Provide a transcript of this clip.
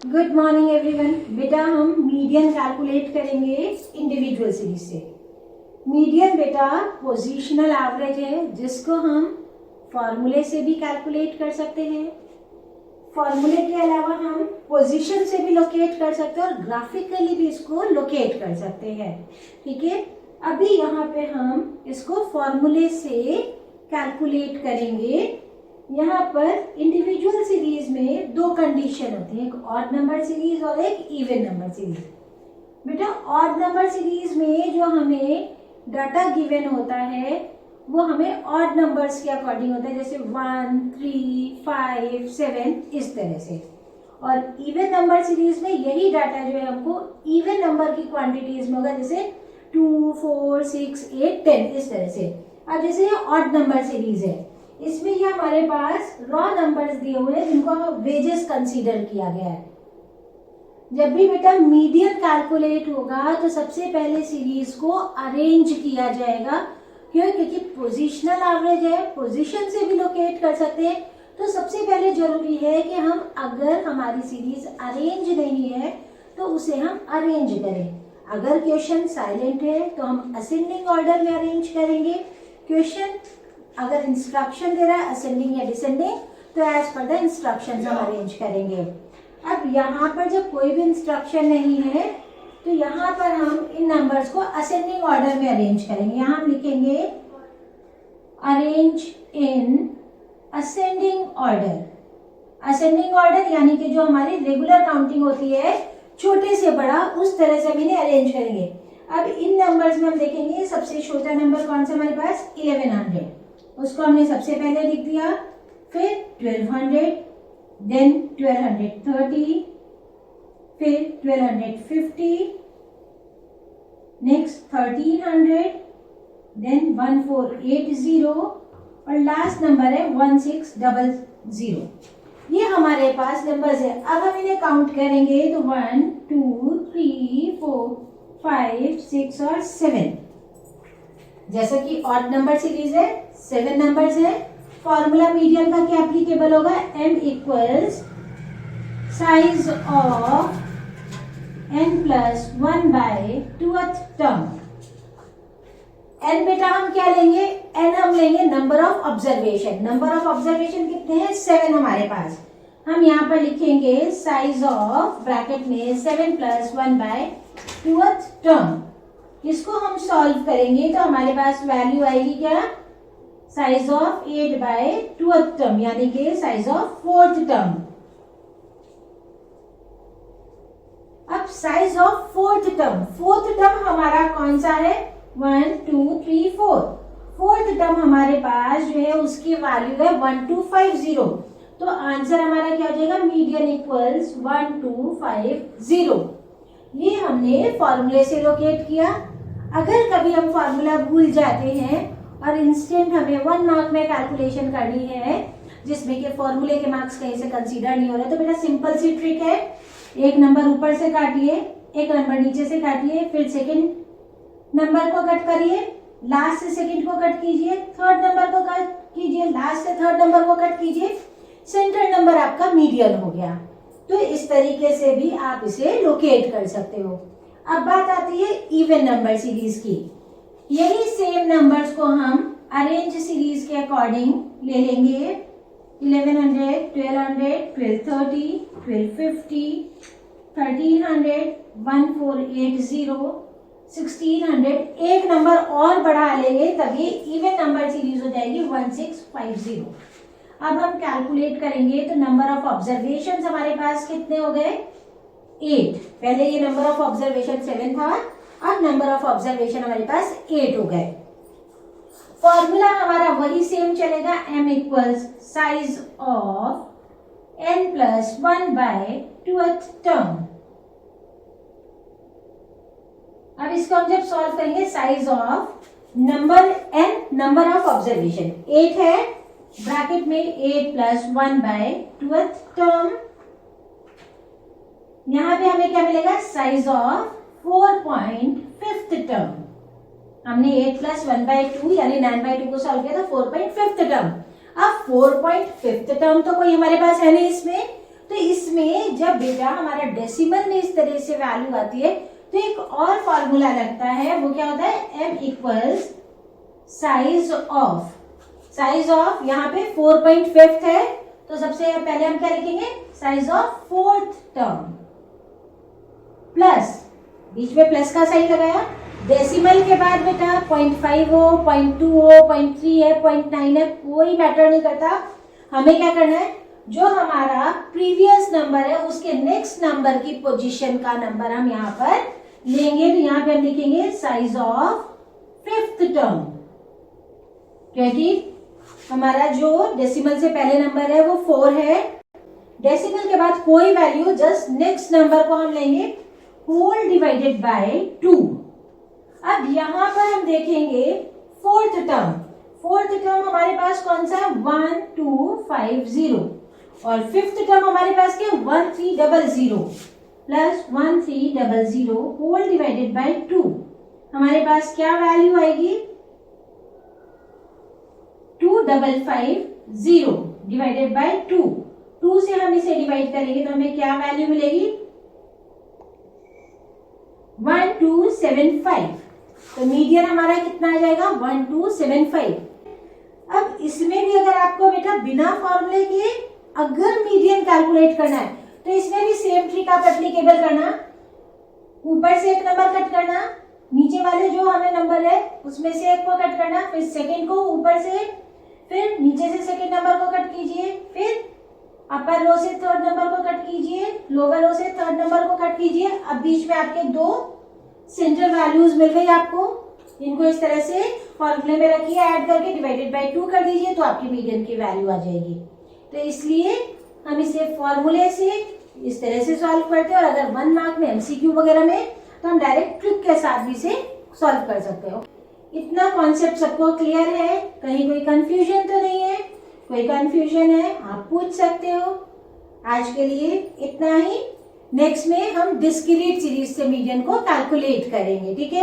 Good morning everyone. बेटा हम median calculate करेंगे इंडिविजुअल सीरीज से। मीडियन बेटा पोजीशनल एवरेज है जिसको हम फॉर्मूले से भी कैलकुलेट कर सकते हैं। फॉर्मूले के अलावा हम पोजीशन से भी लोकेट कर सकते हैं और ग्राफिकली भी इसको लोकेट कर सकते हैं। ठीक है, अभी यहाँ पे हम इसको फॉर्मूले से कैलकुलेट करेंगे। यहाँ पर इंडिविजुअल सीरीज में दो कंडीशन होती है, एक ऑड नंबर सीरीज और एक इवन नंबर सीरीज। बेटा ऑड नंबर सीरीज में जो हमें डाटा गिवन होता है वो हमें ऑड नंबर्स के अकॉर्डिंग होता है, जैसे 1, 3, 5, 7 इस तरह से। और इवन नंबर सीरीज में यही डाटा जो है हमको इवन नंबर की क्वांटिटीज में होगा, जैसे 2, 4, 6, 8, 10 इस तरह से। अब जैसे ये ऑड नंबर सीरीज है, इसमें ये हमारे पास रॉ नंबर्स दिए हुए हैं जिनको वेजेस कंसीडर किया गया है। जब भी बेटा मीडियन कैलकुलेट होगा तो सबसे पहले सीरीज को अरेंज किया जाएगा। क्यों? क्योंकि पोजीशनल एवरेज है, पोजीशन से भी लोकेट कर सकते हैं। तो सबसे पहले जरूरी है कि हम अगर हमारी सीरीज अरेंज नहीं है तो उसे हम अरेंज करें। अगर क्वेश्चन साइलेंट है तो हम असेंडिंग ऑर्डर में अरेंज करेंगे। क्वेश्चन अगर इंस्ट्रक्शन दे रहा है असेंडिंग या डिसेंडिंग तो एज पर द इंस्ट्रक्शंस हम अरेंज करेंगे। अब यहाँ पर जब कोई भी इंस्ट्रक्शन नहीं है तो यहाँ पर हम इन नंबर्स को असेंडिंग ऑर्डर में अरेंज करेंगे। यहाँ हम लिखेंगे arrange in ascending order. Ascending order यानी कि जो हमारी रेगुलर काउंटिंग होती है छोटे से बड़ा उस तरह से हम इन्हें अरेंज करेंगे। अब इन नंबर्स में हम देखेंगे सबसे छोटा नंबर कौन सा हमारे पास 1100, उसको हमने सबसे पहले लिख दिया। फिर 1200, देन 1230, फिर 1250, नेक्स्ट 1300, देन 1480 और लास्ट नंबर है 1600। ये हमारे पास नंबर्स है। अब हम इन्हें काउंट करेंगे तो 1, 2, 3, 4, 5, 6 और 7। जैसा कि ऑड नंबर सीरीज है 7 नंबर्स है। फॉर्मूला मीडियन का क्या एप्लीकेबल होगा? m equals size of n plus 1 by 2th term. n बेटा हम क्या लेंगे? n हम लेंगे number of observation. Number of observation कितने हैं? 7 हमारे पास। हम यहाँ पर लिखेंगे साइज ऑफ ब्रैकेट में 7 प्लस 1 बाय 2th टर्म। इसको हम सॉल्व करेंगे तो हमारे पास वैल्यू आएगी क्या? Size of 8 bye 2th term यानी कि साइज ऑफ 4th टर्म। अब साइज ऑफ 4th टर्म हमारा कौन सा है? 1, 2, 3, 4। 4th टर्म हमारे पास जो है उसकी वैल्यू है 1250। तो आंसर हमारा क्या हो जाएगा? Median equals 1250। ये हमने फॉर्मूले से लोकेट किया। अगर कभी हम फॉर्मूला भूल जाते हैं और इंस्टेंट हमें 1 मार्क में कैलकुलेशन करनी है जिसमें कि फॉर्मूले के मार्क्स कहीं से कंसीडर नहीं हो रहे, तो बेटा सिंपल सी ट्रिक है। एक नंबर ऊपर से काटिए, एक नंबर नीचे से काटिए, फिर सेकंड नंबर को कट करिए, लास्ट से सेकंड को कट कीजिए, थर्ड नंबर को कट कीजिए, लास्ट से थर्ड नंबर को कट कीजिए, सेंटर नंबर आपका मीडियन हो गया। तो इस तरीके से भी आप इसे लोकेट कर सकते हो। अब बात आती है इवन नंबर सीरीज की। यही सेम नंबर्स को हम अरेंज सीरीज के अकॉर्डिंग ले लेंगे। 1100, 1200, 1230, 1250, 1300, 1480, 1600। एक नंबर और बढ़ा लेंगे तब ये इवन नंबर सीरीज हो जाएगी 1650। अब हम कैलकुलेट करेंगे तो नंबर ऑफ ऑब्जर्वेशन हमारे पास कितने हो गए? 8। पहले ये नंबर ऑफ ऑब्जर्वेशन 7 था, अब नंबर ऑफ ऑब्जर्वेशन हमारे पास 8 हो गए। फॉर्मूला हमारा वही सेम चलेगा, m equals size of n plus 1 by 2th term. अब इसको हम जब सॉल्व करेंगे size of number n number of observation 8 है, ब्रैकेट में 8 प्लस 1 बाय 2th टर्म। यहां पे हमें क्या मिलेगा? Size of 4.5th term. हमने 8 प्लस 1 बाय 2 यानी 9 बाय 2 को सॉल्व किया था 4.5th टर्म। अब 4.5th टर्म तो कोई हमारे पास है नहीं इसमें, तो इसमें जब बेटा हमारा डेसिमल में इस तरह से वैल्यू आती है तो एक और फॉर्मूला लगता है, वो क्या होता है, m इक्वल्स साइज ऑफ यहाँ पे 4.5 है, तो सबसे पहले हम क्या लिखेंगे, size of fourth term plus, बीच में प्लस का साइन लगाया, डेसिमल के बाद बेटा 0.5 हो, 0.2 हो, 0.3 है, 0.9 है, कोई मैटर नहीं करता। हमें क्या करना है, जो हमारा प्रीवियस नंबर है उसके नेक्स्ट नंबर की पोजीशन का नंबर हम यहाँ पर लेंगे। तो यहाँ पे हम लिखेंगे साइज ऑफ फिफ्थ टर्म, क्योंकि हमारा जो डेसिमल से पहले नंबर है वो 4 है। डेसिमल के बाद कोई वैल्यू, जस्ट नेक्स्ट नंबर को हम लेंगे होल डिवाइडेड बाय 2। अब यहाँ पर हम देखेंगे फोर्थ टर्म हमारे पास कौन सा है, 1250, और फिफ्थ टर्म हमारे पास क्या, 1300 प्लस 1300 होल डिवाइडेड बाय 2। हमारे पास क्या वैल्यू आएगी, 2550 डिवाइडेड बाय 2। 2 से हम इसे डिवाइड करेंगे तो हमें क्या वैल्यू मिलेगी, 1275। तो मीडियन हमारा कितना आ जाएगा, 1275। अब इसमें भी अगर आपको बेटा बिना फॉर्मूले के अगर मीडियन कैलकुलेट करना है तो इसमें भी सेम ट्रिक आप एप्लीकेबल करना, ऊपर से एक नंबर कट करना, नीचे वाले जो हमें नंबर है उसमें से एक को कट करना, फिर सेकंड को ऊपर से, फिर नीचे से सेकंड नंबर को कट कीजिए, फिर अपर रो से थर्ड नंबर को कट कीजिए, लोअर रो से थर्ड नंबर को कट कीजिए। अब बीच में आपके 2 सेंटर वैल्यूज मिल गई आपको, इनको इस तरह से फॉर्मूले में रखिए, ऐड करके डिवाइडेड बाय 2 कर दीजिए तो आपकी मीडियन की वैल्यू आ जाएगी। तो इसलिए हम इसे फॉर्मूले से इस तरह से सॉल्व करते हैं, और अगर 1 मार्क में एमसीक्यू वगैरह में तो हम डायरेक्ट ट्रिक के साथ भी इसे सॉल्व कर सकते हो। इतना कॉन्सेप्ट सबको क्लियर है, कहीं कोई कंफ्यूजन तो नहीं है? कोई कंफ्यूजन है आप पूछ सकते हो। आज के लिए इतना ही, नेक्स्ट में हम डिस्क्रीट सीरीज से मीडियन को कैलकुलेट करेंगे, ठीक है।